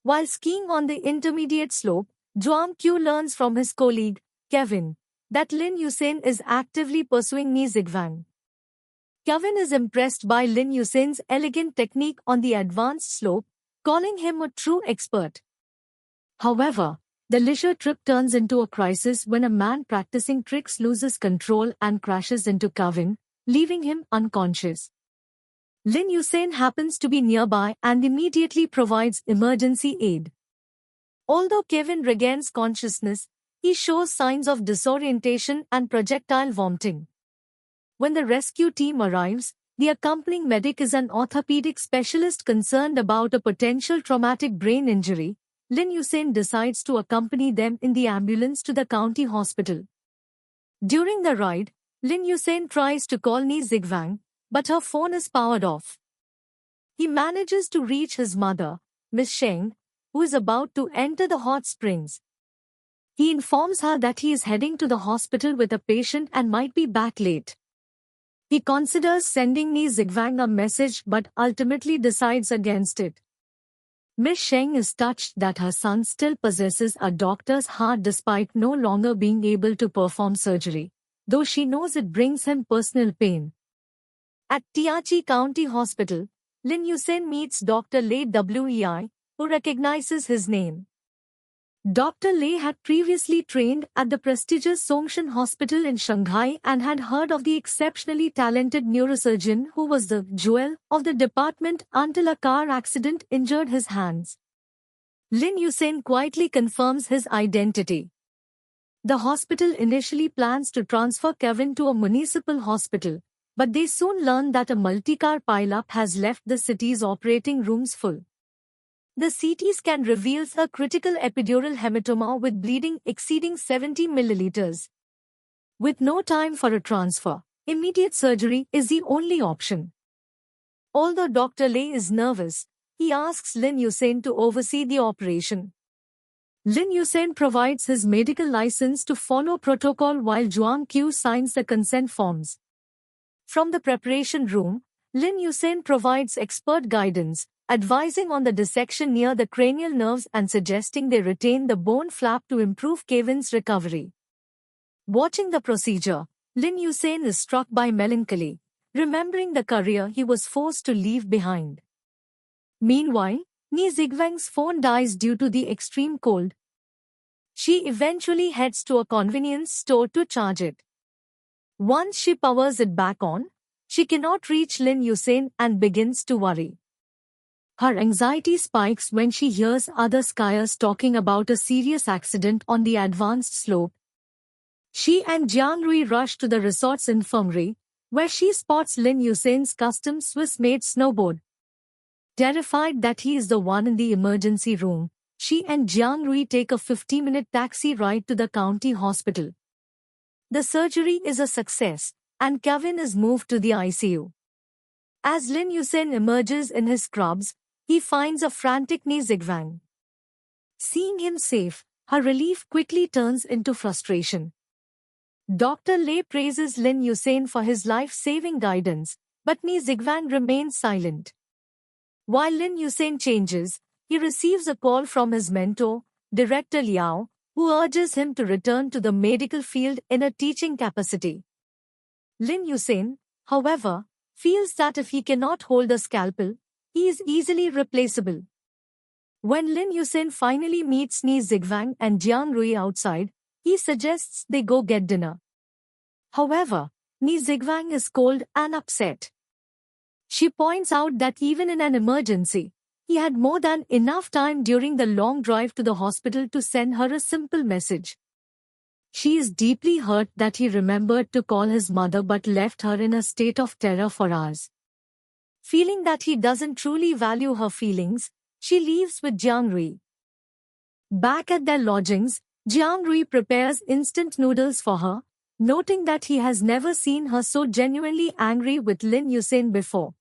While skiing on the intermediate slope, Zhuang Qiu learns from his colleague, Kevin, that Lin Yusen is actively pursuing Ni Zigwang. Kevin is impressed by Lin Yusen's elegant technique on the advanced slope, calling him a true expert. However, the leisure trip turns into a crisis when a man practicing tricks loses control and crashes into Kevin, leaving him unconscious. Lin Yusen happens to be nearby and immediately provides emergency aid. Although Kevin regains consciousness, he shows signs of disorientation and projectile vomiting. When the rescue team arrives, the accompanying medic is an orthopedic specialist concerned about a potential traumatic brain injury. Lin Yusen decides to accompany them in the ambulance to the county hospital. During the ride, Lin Yusen tries to call Ni Zigwang, but her phone is powered off. He manages to reach his mother, Miss Sheng, who is about to enter the hot springs. He informs her that he is heading to the hospital with a patient and might be back late. He considers sending Ni Zigwang a message but ultimately decides against it. Miss Sheng is touched that her son still possesses a doctor's heart despite no longer being able to perform surgery, though she knows it brings him personal pain. At Tiachi County Hospital, Lin Yusen meets Dr. Lei Wei, who recognizes his name. Dr. Lei had previously trained at the prestigious Songshan Hospital in Shanghai and had heard of the exceptionally talented neurosurgeon who was the jewel of the department until a car accident injured his hands. Lin Yusen quietly confirms his identity. The hospital initially plans to transfer Kevin to a municipal hospital, but they soon learn that a multi-car pileup has left the city's operating rooms full. The CT scan reveals a critical epidural hematoma with bleeding exceeding 70 milliliters. With no time for a transfer, immediate surgery is the only option. Although Dr. Lei is nervous, he asks Lin Yusen to oversee the operation. Lin Yusen provides his medical license to follow protocol while Zhuang Qiu signs the consent forms. From the preparation room, Lin Yusen provides expert guidance, advising on the dissection near the cranial nerves and suggesting they retain the bone flap to improve Kevin's recovery. Watching the procedure, Lin Yusen is struck by melancholy, remembering the career he was forced to leave behind. Meanwhile, Ni Zigwang's phone dies due to the extreme cold. She eventually heads to a convenience store to charge it. Once she powers it back on, she cannot reach Lin Yusen and begins to worry. Her anxiety spikes when she hears other skiers talking about a serious accident on the advanced slope. She and Jiang Rui rush to the resort's infirmary, where she spots Lin Yusen's custom Swiss-made snowboard. Terrified that he is the one in the emergency room, she and Jiang Rui take a 50-minute taxi ride to the county hospital. The surgery is a success, and Kevin is moved to the ICU. As Lin Yusen emerges in his scrubs, he finds a frantic Ni Zigwang. Seeing him safe, her relief quickly turns into frustration. Dr. Lei praises Lin Yusen for his life-saving guidance, but Ni Zigwang remains silent. While Lin Yusen changes, he receives a call from his mentor, Director Liao, who urges him to return to the medical field in a teaching capacity. Lin Yusen, however, feels that if he cannot hold a scalpel, he is easily replaceable. When Lin Yusen finally meets Ni Zigwang and Jiang Rui outside, he suggests they go get dinner. However, Ni Zigwang is cold and upset. She points out that even in an emergency, he had more than enough time during the long drive to the hospital to send her a simple message. She is deeply hurt that he remembered to call his mother but left her in a state of terror for hours. Feeling that he doesn't truly value her feelings, she leaves with Jiang Rui. Back at their lodgings, Jiang Rui prepares instant noodles for her, noting that he has never seen her so genuinely angry with Lin Yusen before.